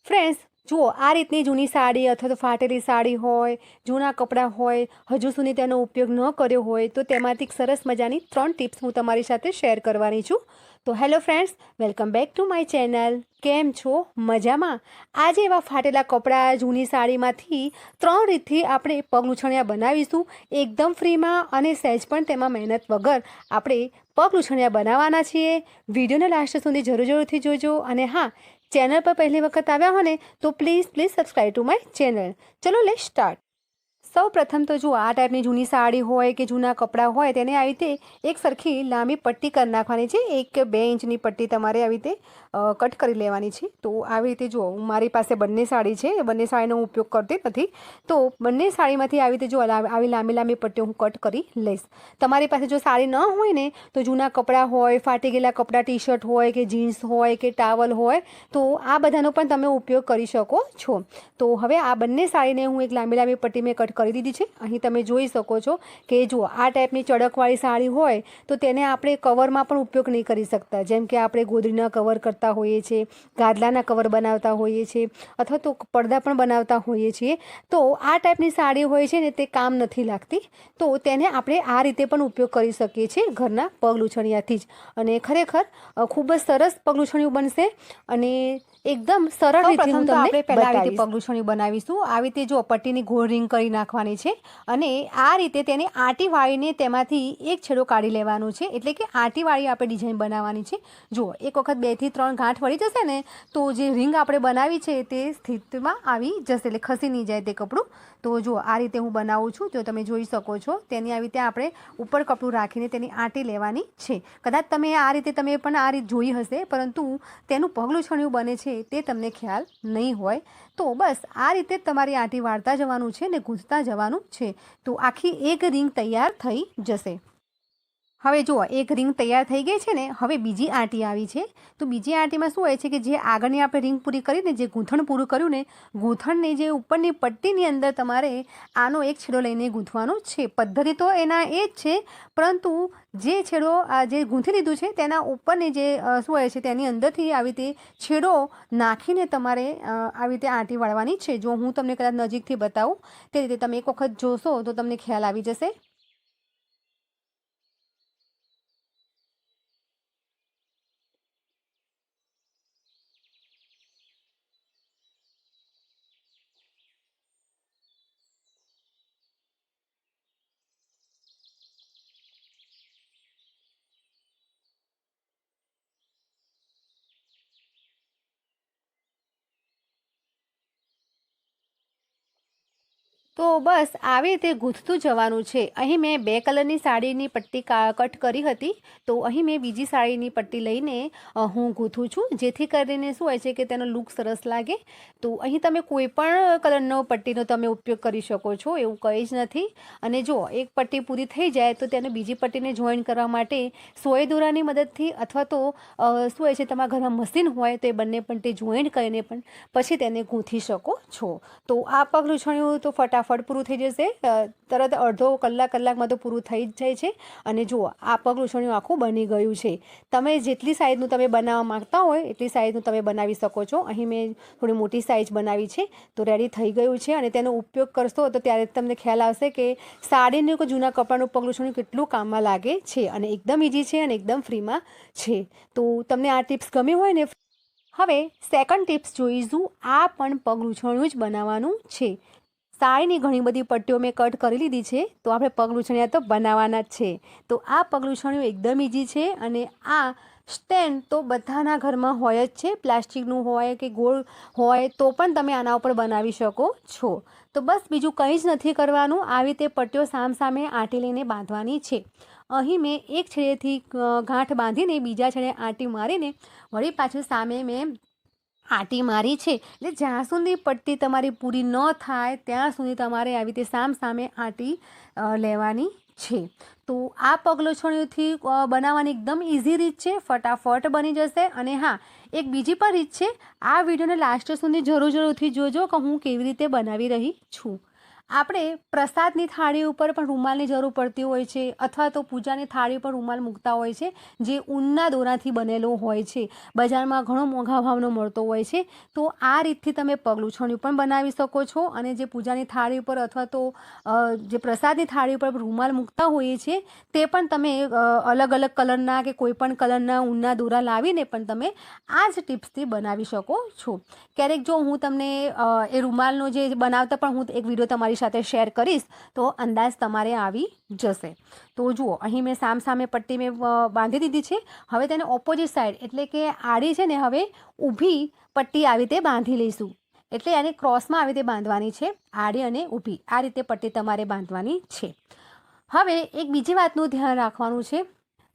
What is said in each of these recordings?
Friends, જુઓ, આ રીતની જૂની સાડી અથવા તો ફાટેલી સાડી હોય, જૂના કપડાં હોય, હજુ સુધી તેનો ઉપયોગ ન કર્યો હોય તો તેમાંથી એક સરસ મજાની 3 ટિપ્સ હું તમારી સાથે શેર કરવાની છું. તો hello friends, welcome back to my channel. કેમ છો? મજામાં? આજે એવા ફાટેલા કપડાં, જૂની સાડીમાંથી 3 રીતથી આપણે પગલૂછણિયા બનાવીશું. એકદમ ફ્રીમાં અને સહેજ પણ તેમાં મહેનત વગર આપણે પગલૂછણિયા બનાવવાના છીએ. વિડીયોને લાસ્ટ સુધી જરૂરથી જોજો. અને હા, ચેનલ પર પહેલી વખત આવ્યા હો ને તો please subscribe to my channel. ચલો લેટ્સ સ્ટાર્ટ. સૌ પ્રથમ તો જુઓ, આ ટાઈપની જૂની સાડી હોય કે જૂના કપડાં હોય તેને આવી રીતે એક સરખી લાંબી પટ્ટી કરી નાખવાની છે. 1 કે 2 ઇંચની પટ્ટી તમારે આવી રીતે કટ કરી લેવાની છે. તો આવી રીતે જુઓ, મારી પાસે બંને સાડી છે, બંને સાડીનો હું ઉપયોગ કરતી નથી. તો બંને સાડીમાંથી આવી રીતે જો આવી લાંબી પટ્ટીઓ હું કટ કરી લઈશ. તમારી પાસે જો સાડી ન હોય ને તો જૂના કપડાં હોય, ફાટી ગયેલા કપડાં, ટી શર્ટ હોય કે જીન્સ હોય કે ટાવલ હોય તો આ બધાનો પણ તમે ઉપયોગ કરી શકો છો. તો હવે આ બંને સાડીને હું એક લાંબી પટ્ટી મેં કટ કરી દીધી છે. અહીં તમે જોઈ શકો છો કે જુઓ, આ ટાઈપની ચડકવાળી સાડી હોય તો તેને આપણે કવરમાં પણ ઉપયોગ નહીં કરી શકતા. જેમ કે આપણે ગોદડીના કવર કરતા હોઈએ છીએ, ગાદલાના કવર બનાવતા હોઈએ છીએ અથવા તો પડદા પણ બનાવતા હોઈએ છીએ. તો આ ટાઈપની સાડી હોય છે ને તે કામ નથી લાગતી. તો તેને આપણે આ રીતે પણ ઉપયોગ કરી શકીએ છીએ ઘરના પગલૂછણિયાથી જ. અને ખરેખર ખૂબ જ સરસ પગલૂછણિયું બનશે અને એકદમ સરળ રીતે હું તમને પહેલા આવી રીતે પગલૂછણિયું બનાવીશું. આવી રીતે જો પટ્ટીની ગોળ રિંગ કરી નાખવાની છે અને આ રીતે તેને આંટી વાળીને તેમાંથી એક છેડો કાઢી લેવાનો છે. એટલે કે આંટી વાળી આપણે ડિઝાઇન બનાવવાની છે. જુઓ, એક વખત 2 થી 3 ગાંઠ વળી જશે ને તો જે રિંગ આપણે બનાવી છે તે સ્થિતિમાં આવી જશે, એટલે ખસી નહીં જાય તે કપડું. તો જુઓ, આ રીતે હું બનાવું છું તો તમે જોઈ શકો છો. તેની આવી રીતે આપણે ઉપર કપડું રાખીને તેની આંટી લેવાની છે. કદાચ તમે આ રીતે તમે પણ આ રીત જોઈ હશે, પરંતુ તેનું પગલૂછણિયું બને છે તે તમને ખ્યાલ નહીં હોય. તો બસ આ રીતે જ તમારી આંટી વાળતા જવાનું છે ને ગૂંથતા જવાનું છે. તો આખી એક રિંગ તૈયાર થઈ જશે. હવે જુઓ, એક રિંગ તૈયાર થઈ ગઈ છે ને. હવે બીજી આંટી આવી છે. તો બીજી આંટીમાં શું હોય છે કે જે આગળની આપણે રિંગ પૂરી કરીને જે ગૂંથણ પૂરું કર્યું ને, ગૂંથણની જે ઉપરની પટ્ટીની અંદર તમારે આનો એક છેડો લઈને ગૂંથવાનો છે. પદ્ધતિ તો એના એ જ છે, પરંતુ જે છેડો જે ગૂંથી લીધું છે તેના ઉપરની જે શું હોય છે તેની અંદરથી આવી રીતે છેડો નાખીને તમારે આવી રીતે આંટી વાળવાની છે. જો હું તમને કદાચ નજીકથી બતાવું તે રીતે તમે એક વખત જોશો તો તમને ખ્યાલ આવી જશે. તો બસ આવી રીતે ગૂંથતું જવાનું છે. અહીં મેં 2 કલરની સાડીની પટ્ટી કટ કરી હતી. તો અહીં મેં બીજી સાડીની પટ્ટી લઈને હું ગૂંથું છું, જેથી કરીને શું હોય છે કે તેનો લુક સરસ લાગે. તો અહીં તમે કોઈ પણ કલરનો પટ્ટીનો તમે ઉપયોગ કરી શકો છો, એવું કંઈ જ નથી. અને જો એક પટ્ટી પૂરી થઈ જાય તો તેને બીજી પટ્ટીને જોઈન કરવા માટે સોય દોરાની મદદથી અથવા તો શું હોય છે તમારા ઘરમાં મશીન હોય તો એ બંને પટ્ટી જોઈન્ટ કરીને પણ પછી તેને ગૂંથી શકો છો. તો આ પગલૂછણિયું તો ફટાફટ પૂરું થઈ જશે. તરત અડધો કલાકમાં તો પૂરું થઈ જ જાય છે. અને જુઓ, આ પગલૂછણિયું આખું બની ગયું છે. તમે જેટલી સાઇઝનું તમે બનાવવા માંગતા હોય એટલી સાઇઝનું તમે બનાવી શકો છો. અહીં મેં થોડી મોટી સાઇઝ બનાવી છે તો રેડી થઈ ગયું છે. અને તેનો ઉપયોગ કરશો તો ત્યારે તમને ખ્યાલ આવશે કે સાડીનું કે જૂના કપડાનું પગલૂછણિયું કેટલું કામમાં લાગે છે. અને એકદમ ઇઝી છે અને એકદમ ફ્રીમાં છે. તો તમને આ ટિપ્સ ગમી હોય ને. હવે સેકન્ડ ટિપ્સ જોઈશું. આ પણ પગલૂછણિયું જ બનાવવાનું છે. સાડીની ઘણી બધી પટ્ટીઓ મેં કટ કરી લીધી છે, તો આપણે પગલૂછણિયા તો બનાવવાના જ છે. તો આ પગલૂછણિયું એકદમ ઇઝી છે. અને આ સ્ટેન્ડ તો બધાના ઘરમાં હોય જ છે. પ્લાસ્ટિકનું હોય કે ગોળ હોય તો પણ તમે આના ઉપર બનાવી શકો છો. તો બસ બીજું કંઈ જ નથી કરવાનું. આવી રીતે પટ્ટીઓ સામે આંટી લઈને બાંધવાની છે. અહીં મેં એક છેડેથી ગાંઠ બાંધીને બીજા છેડે આંટી મારીને વળી પાછું સામે મેં આંટી મારી છે. એટલે જ્યાં સુધી પટ્ટી તમારી પૂરી ન થાય ત્યાં સુધી તમારે આવી રીતે સામે આંટી લેવાની છે. તો આ પગલૂછણિયુંથી બનાવવાની એકદમ ઇઝી રીત છે, ફટાફટ બની જશે. અને હા, એક બીજી પણ રીત છે. આ વિડીયોને લાસ્ટ સુધી જરૂરથી જોજો કે હું કેવી રીતે બનાવી રહી છું. આપણે પ્રસાદની થાળી ઉપર પણ રૂમાલની જરૂર પડતી હોય છે, અથવા તો પૂજાની થાળી પર રૂમાલ મૂકતા હોય છે, જે ઊનના દોરાથી બનેલો હોય છે. બજારમાં ઘણો મોંઘા ભાવનો મળતો હોય છે. તો આ રીતથી તમે પગલૂછણિયું પણ બનાવી શકો છો, અને જે પૂજાની થાળી ઉપર અથવા તો જે પ્રસાદની થાળી ઉપર રૂમાલ મૂકતા હોઈએ છીએ તે પણ તમે અલગ અલગ કલરના કે કોઈ પણ કલરના ઊનના દોરા લાવીને પણ તમે આ જ ટિપ્સથી બનાવી શકો છો. ક્યારેક જો હું તમને એ રૂમાલનો જે બનાવતા પણ હું એક વિડીયો તમારી સાથે શેર કરીશ, તો અંદાજ તમારે આવી જશે. તો જુઓ, અહીં મેં સામે પટ્ટી મેં બાંધી દીધી છે. હવે તેને ઓપોઝિટ સાઈડ એટલે કે આડી છે ને, હવે ઊભી પટ્ટી આવી રીતે બાંધી લઈશું. એટલે એને ક્રોસમાં આવી રીતે બાંધવાની છે, આડી અને ઊભી આ રીતે પટ્ટી તમારે બાંધવાની છે. હવે એક બીજી વાતનું ધ્યાન રાખવાનું છે,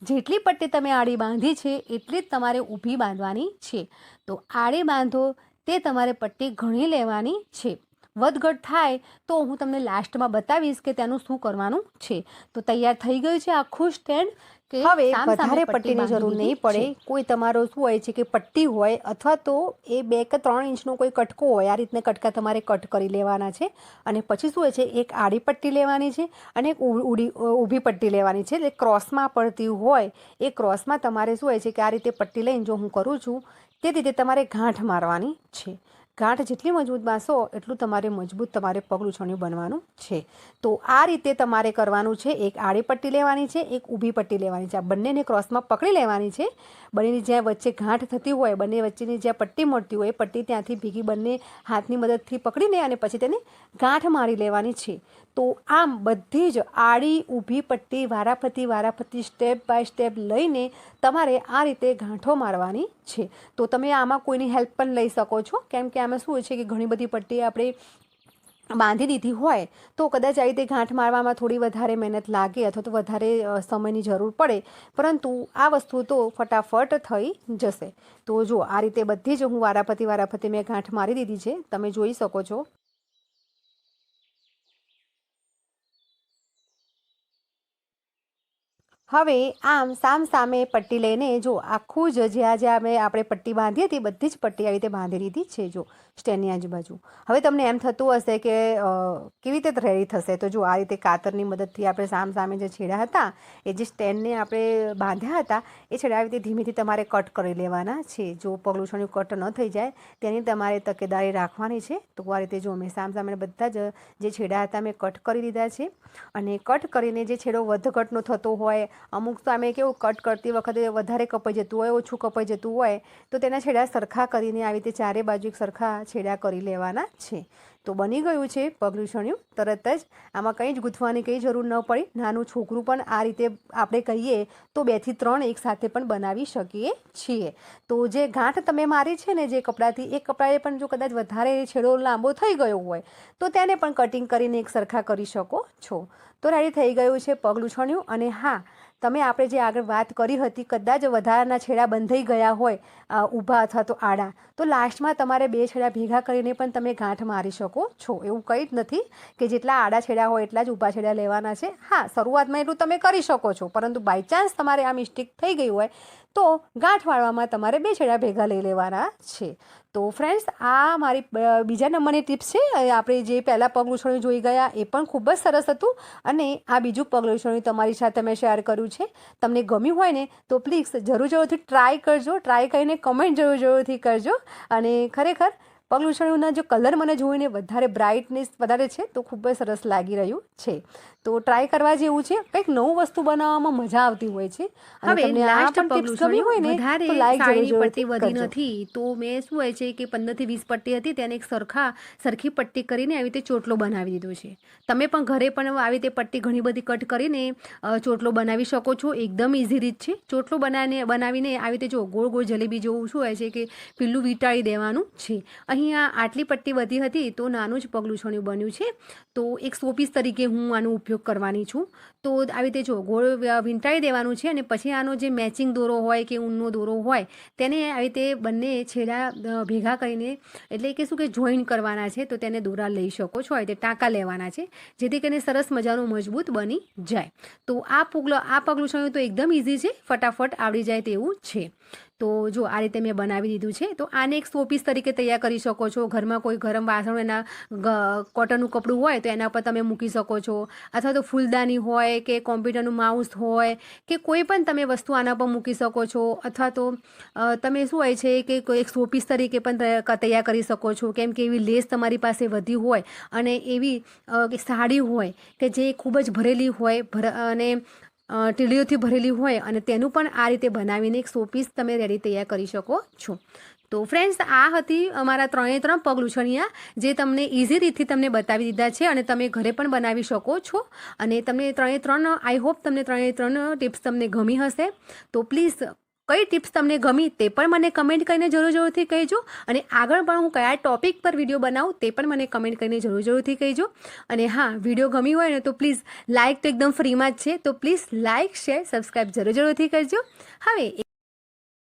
જેટલી પટ્ટી તમે આડી બાંધી છે એટલી જ તમારે ઊભી બાંધવાની છે. તો આડી બાંધો તે તમારે પટ્ટી ઘણી લેવાની છે. વધઘટ થાય તો હું તમને લાસ્ટમાં બતાવીશ કે તેનું શું કરવાનું છે. તો તૈયાર થઈ ગયું છે આખું સ્ટેન્ડ. કે હવે વધારે પટ્ટીની જરૂર નહીં પડે. કોઈ તમારો શું હોય છે કે પટ્ટી હોય અથવા તો એ 2 કે 3 ઇંચનો કોઈ કટકો હોય, આ રીતના કટકા તમારે કટ કરી લેવાના છે. અને પછી શું હોય છે, એક આડી પટ્ટી લેવાની છે અને એક ઊભી પટ્ટી લેવાની છે. એટલે ક્રોસમાં પડતી હોય એ ક્રોસમાં તમારે શું હોય છે કે આ રીતે પટ્ટી લઈને જો હું કરું છું તે રીતે તમારે ગાંઠ મારવાની છે. ગાંઠ જેટલી મજબૂત બાંધશો એટલું તમારે મજબૂત તમારે પગલૂછણિયું બનવાનું છે. તો આ રીતે તમારે કરવાનું છે. એક આડી પટ્ટી લેવાની છે, એક ઊભી પટ્ટી લેવાની છે. આ બંનેને ક્રોસમાં પકડી લેવાની છે. બંનેની જ્યાં વચ્ચે ગાંઠ થતી હોય, બંને વચ્ચેની જ્યાં પટ્ટી મળતી હોય, પટ્ટી ત્યાંથી ભેગી બંને હાથની મદદથી પકડીને અને પછી તેને ગાંઠ મારી લેવાની છે. તો આમ બધી જ આડી ઊભી પટ્ટી વારાફરતી સ્ટેપ બાય સ્ટેપ લઈને તમારે આ રીતે ગાંઠો મારવાની છે. તો તમે આમાં કોઈની હેલ્પ પણ લઈ શકો છો, કેમ કે આમાં શું છે કે ઘણી બધી પટ્ટી આપણે બાંધી દીધી હોય તો કદાચ આ રીતે ગાંઠ મારવામાં થોડી વધારે મહેનત લાગે અથવા તો વધારે સમયની જરૂર પડે, પરંતુ આ વસ્તુ તો ફટાફટ થઈ જશે. તો જો આ રીતે બધી જ હું વારાફરતી મેં ગાંઠ મારી દીધી છે, તમે જોઈ શકો છો. હવે આમ સામે પટ્ટી લઈને જો આખું જ જ્યાં આપણે પટ્ટી બાંધી હતી બધી જ પટ્ટી આવી રીતે બાંધી દીધી છે. જો સ્ટેન્ડની આજુબાજુ. હવે તમને એમ થતું હશે કે કેવી રીતે રેડી થશે, તો જો આ રીતે કાતરની મદદથી આપણે સામે જે છેડા હતા એ જે સ્ટેન્ડને આપણે બાંધ્યા હતા એ છેડા આવી રીતે ધીમેથી તમારે કટ કરી લેવાના છે. જો પગલૂછણિયું કટ ન થઈ જાય તેની તમારે તકેદારી રાખવાની છે. તો આ રીતે જો મેં સામે બધા જ જે છેડા હતા મેં કટ કરી દીધા છે. અને કટ કરીને જે છેડો વધઘટનો થતો હોય, અમુક તો અમે કેવું કટ કરતી વખતે વધારે કપાઈ જતું હોય, ઓછું કપાઈ જતું હોય, તો તેના છેડા સરખા કરીને આવી રીતે ચારે બાજુ એક સરખા છેડા કરી લેવાના છે. તો બની ગયું છે પગલૂછણિયું તરત જ. આમાં કંઈ જ ગૂંથવાની કંઈ જરૂર ન પડી. નાનું છોકરું પણ આ રીતે આપણે કહીએ તો 2 થી 3 એકસાથે પણ બનાવી શકીએ છીએ. તો જે ગાંઠ તમે મારી છે ને જે કપડાથી, એ કપડાએ પણ જો કદાચ વધારે છેડો લાંબો થઈ ગયો હોય તો તેને પણ કટિંગ કરીને એક સરખા કરી શકો છો. તો રેડી થઈ ગયું છે પગલૂછણિયું. અને હા, તમે આપણે જે આગળ વાત કરી હતી, કદાચ વધારાના છેડા બંધાઈ ગયા હોય ઊભા અથવા તો આડા, તો લાસ્ટમાં તમારે 2 છેડા ભેગા કરીને પણ તમે ગાંઠ મારી શકો છો. એવું કંઈ જ નથી કે જેટલા આડા છેડા હોય એટલા જ ઊભા છેડા લેવાના છે. હા, શરૂઆતમાં એટલું તમે કરી શકો છો, પરંતુ બાય ચાન્સ તમારે આ મિસ્ટેક થઈ ગઈ હોય તો ગાંઠ વાળવામાં તમારે 2 છેડા ભેગા લઈ લેવાના છે. તો ફ્રેન્ડ્સ, આ મારી બીજા નંબરની ટિપ્સ છે. આપણે જે પહેલાં પગલૂછણિયું જોઈ ગયા એ પણ ખૂબ જ સરસ હતું, અને આ બીજું પગલૂછણિયું તમારી સાથે મેં શેર કર્યું છે. તમને ગમ્યું હોય ને તો પ્લીઝ જરૂરથી ટ્રાય કરજો. ટ્રાય કરીને કમેન્ટ જરૂરથી કરજો. અને ખરેખર પગલૂછણિયુંના જો કલર મને જોઈને વધારે બ્રાઇટનેસ વધારે છે તો ખૂબ જ સરસ લાગી રહ્યું છે. તો ટ્રાય કરવા જેવું છે. કંઈક નવું વસ્તુ બનાવવામાં મજા આવતી હોય છે. હવે લાસ્ટ પગલૂછણિયું વધારે સાડીની પટ્ટી વધી નથી, તો મેં શું હોય છે કે 15 થી 20 પટ્ટી હતી તેને એક સરખી પટ્ટી કરીને આવી રીતે ચોટલો બનાવી દીધો છે. તમે પણ ઘરે પણ આવી રીતે પટ્ટી ઘણી બધી કટ કરીને ચોટલો બનાવી શકો છો. એકદમ ઇઝી રીત છે. ચોટલો બનાવીને આવી રીતે જો ગોળ જલેબી જેવું શું હોય છે કે પીલું વીંટાળી દેવાનું છે. અહીંયા આટલી પટ્ટી વધી હતી તો નાનું જ પગલૂછણિયું બન્યું છે. તો એક શોપીસ તરીકે હું આનો ઉપયોગ કરવાની છું. તો આવી રીતે જો ગોળ વીંટાળી દેવાનું છે, અને પછી આનો જે મેચિંગ દોરો હોય કે ઊનનો દોરો હોય તેને આવી રીતે બંને છેડા ભેગા કરીને, એટલે કે શું કે જોઈન કરવાના છે, તો તેને દોરા લઈ શકો છો. આવી રીતે ટાંકા લેવાના છે જેથી કરીને સરસ મજાનું મજબૂત બની જાય. તો આ પગલૂછણિયું તો એકદમ ઇઝી છે, ફટાફટ આવડી જાય તેવું છે. તો જો આ રીતે મેં બનાવી દીધું છે. તો આને એક શોપીસ તરીકે તૈયાર કરી શકો છો. ઘરમાં કોઈ ગરમ વાસણ એના કોટનનું કપડું હોય તો એના પર તમે મૂકી શકો છો, અથવા તો ફૂલદાની હોય કે કોમ્પ્યુટરનું માઉસ હોય કે કોઈ પણ તમે વસ્તુ આના પર મૂકી શકો છો, અથવા તો તમે શું હોય છે કે કોઈ એક શોપીસ તરીકે પણ તૈયાર કરી શકો છો. કેમ કે એવી લેસ તમારી પાસે વધી હોય અને એવી સાડી હોય કે જે ખૂબ જ ભરેલી હોય અને ટીડીઓથી ભરેલી હોય અને તેનું પણ આ રીતે બનાવીને એક શોપીસ તમે રેડી તૈયાર કરી શકો છો. તો ફ્રેન્ડ્સ, આ હતી અમારા 3 પગ લૂછણિયા, જે તમને ઇઝી રીતથી તમને બતાવી દીધા છે અને તમે ઘરે પણ બનાવી શકો છો. અને તમને 3 આઈ હોપ તમને 3 ટિપ્સ તમને ગમી હશે. તો પ્લીઝ કઈ ટિપ્સ તમને ગમી તે પણ મને કમેન્ટ કરીને જરૂરથી કહેજો, અને આગળ પણ હું કયા ટોપિક પર વિડીયો બનાવું તે પણ મને કમેન્ટ કરીને જરૂરથી કહેજો. અને હા, વિડીયો ગમી હોય ને તો પ્લીઝ લાઇક તો એકદમ ફ્રીમાં જ છે, તો પ્લીઝ લાઇક, શેર, સબસ્ક્રાઈબ જરૂરથી કરજો. હવે